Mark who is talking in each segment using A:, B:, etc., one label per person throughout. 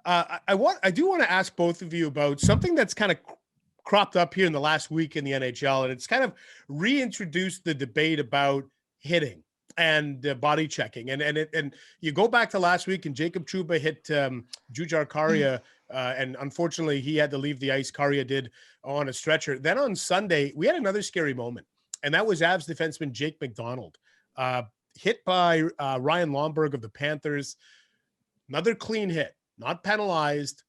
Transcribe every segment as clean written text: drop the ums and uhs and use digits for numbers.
A: I do want to ask both of you about something that's kind of cropped up here in the last week in the NHL, and it's kind of reintroduced the debate about hitting and body checking. And you go back to last week, and Jacob Trouba hit Jujhar Kharia, and unfortunately he had to leave the ice. Kharia did on a stretcher. Then on Sunday we had another scary moment, and that was Avs defenseman Jacob MacDonald, hit by Ryan Lomberg of the Panthers. Another clean hit, not penalized.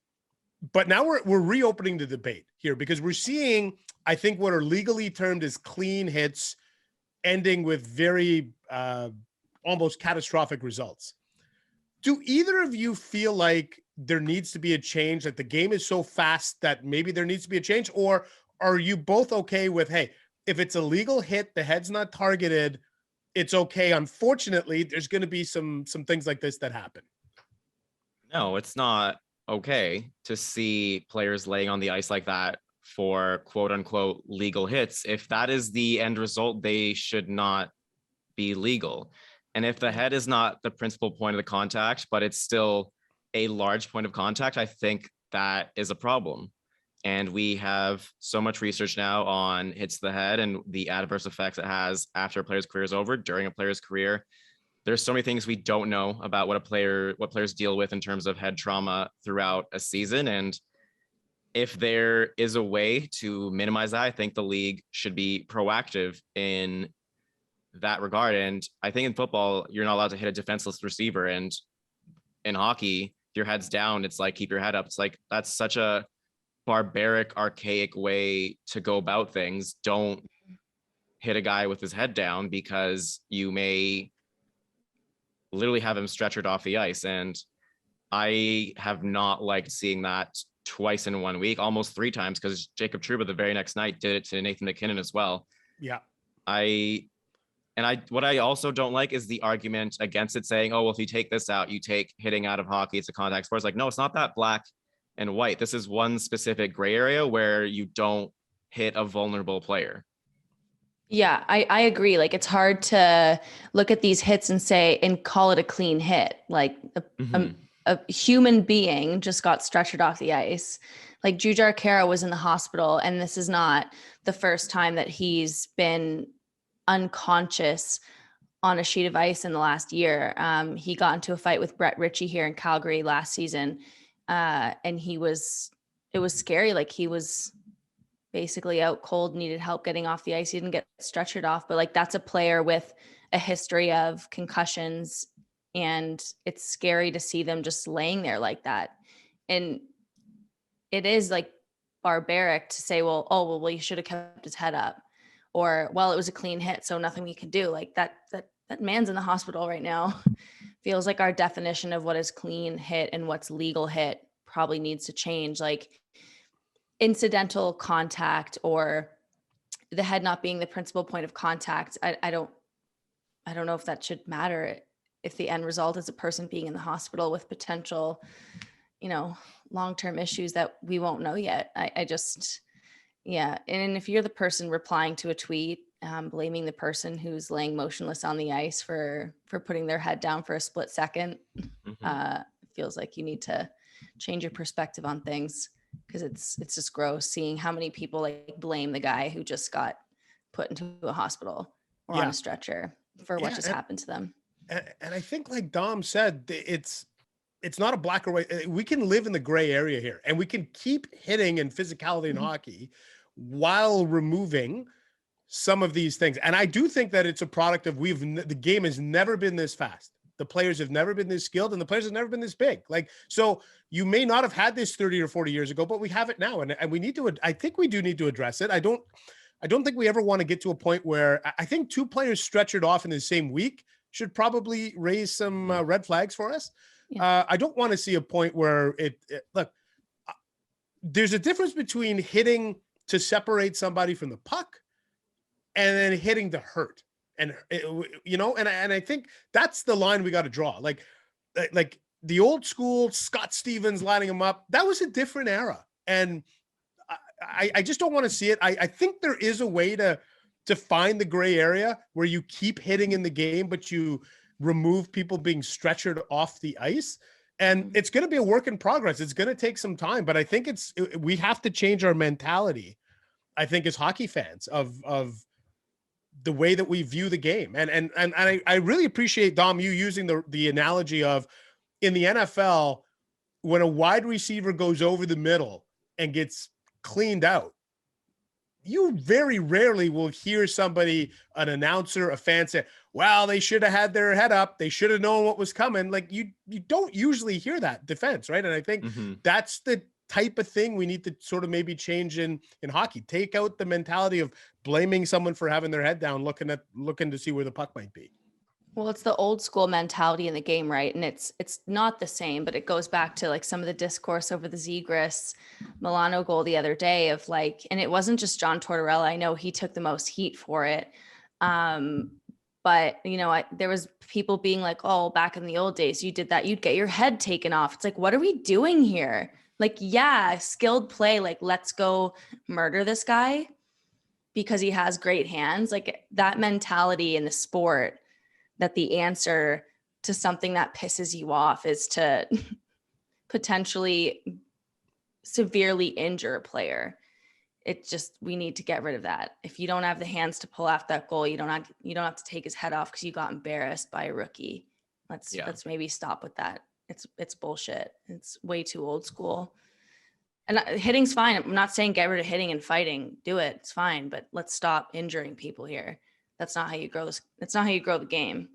A: But now we're reopening the debate here because we're seeing, I think, what are legally termed as clean hits ending with very almost catastrophic results. Do either of you feel like there needs to be a change, that the game is so fast that maybe there needs to be a change? Or are you both okay with, hey, if it's a legal hit, the head's not targeted, it's okay? Unfortunately, there's going to be some things like this that happen.
B: No, it's not okay to see players laying on the ice like that for quote unquote legal hits. If that is the end result, they should not be legal. And if the head is not the principal point of the contact, but it's still a large point of contact, I think that is a problem. And we have so much research now on hits to the head and the adverse effects it has after a player's career is over, during a player's career. There's so many things we don't know about what players deal with in terms of head trauma throughout a season. And if there is a way to minimize that, I think the league should be proactive in that regard. And I think in football, you're not allowed to hit a defenseless receiver. And in hockey, your head's down. It's like, keep your head up. It's like, that's such a barbaric, archaic way to go about things. Don't hit a guy with his head down, because you may literally have him stretchered off the ice. And I have not liked seeing that twice in 1 week, almost 3 times, because Jacob Trouba the very next night did it to Nathan MacKinnon as well.
A: Yeah.
B: What I also don't like is the argument against it, saying, oh, well, if you take this out, you take hitting out of hockey, it's a contact sport. It's like, no, it's not that black and white. This is one specific gray area where you don't hit a vulnerable player.
C: Yeah, I agree. Like, it's hard to look at these hits and say, and call it a clean hit. Like a human being just got stretchered off the ice. Like, Jujhar Kharia was in the hospital, and this is not the first time that he's been unconscious on a sheet of ice in the last year. He got into a fight with Brett Ritchie here in Calgary last season. And it was scary. Like, he was basically out cold, needed help getting off the ice. He didn't get stretchered off, but like, that's a player with a history of concussions, and it's scary to see them just laying there like that. And it is like barbaric to say, well, you should have kept his head up, or, well, it was a clean hit, so nothing we can do. Like, that man's in the hospital right now. Feels like our definition of what is clean hit and what's legal hit probably needs to change. Like, incidental contact, or the head not being the principal point of contact, I don't know if that should matter if the end result is a person being in the hospital with potential, long-term issues that we won't know yet. Yeah. And if you're the person replying to a tweet, blaming the person who's laying motionless on the ice for putting their head down for a split second, it feels like you need to change your perspective on things, because it's just gross seeing how many people like blame the guy who just got put into a hospital or on a stretcher for what just happened to them.
A: And I think, like Dom said, it's not a black or white. We can live in the gray area here, and we can keep hitting and physicality in hockey while removing some of these things. And I do think that it's a product of the game has never been this fast. The players have never been this skilled, and the players have never been this big. Like, so you may not have had this 30 or 40 years ago, but we have it now. And we need to, I think we do need to address it. I don't think we ever want to get to a point where I think 2 players stretchered off in the same week should probably raise some red flags for us. Yeah. I don't want to see a point where look, there's a difference between hitting to separate somebody from the puck and then hitting to hurt. And, and I think that's the line we got to draw. Like the old school Scott Stevens lining him up, that was a different era. And I just don't want to see it. I think there is a way to find the gray area where you keep hitting in the game, but you remove people being stretchered off the ice. And it's going to be a work in progress. It's going to take some time, but I think we have to change our mentality, I think, as hockey fans of the way that we view the game. And I really appreciate, Dom, you using the analogy of, in the NFL, when a wide receiver goes over the middle and gets cleaned out, you very rarely will hear somebody, an announcer, a fan say, well, they should have had their head up. They should have known what was coming. Like, you don't usually hear that defense, right? And I think that's the type of thing we need to sort of maybe change in hockey. Take out the mentality of blaming someone for having their head down, looking to see where the puck might be.
C: Well, it's the old school mentality in the game, right? And it's not the same, but it goes back to like some of the discourse over the Zegras Milano goal the other day of like, and it wasn't just John Tortorella. I know he took the most heat for it. But you know, there was people being like, oh, back in the old days, you did that, you'd get your head taken off. It's like, what are we doing here? Like, yeah, skilled play. Like, let's go murder this guy because he has great hands. Like, that mentality in the sport, that the answer to something that pisses you off is to potentially severely injure a player. It just, we need to get rid of that. If you don't have the hands to pull off that goal, you don't have to take his head off because you got embarrassed by a rookie. Let's maybe stop with that. It's bullshit. It's way too old school. And hitting's fine. I'm not saying get rid of hitting and fighting. Do it. It's fine. But let's stop injuring people here. That's not how you grow this. That's not how you grow the game.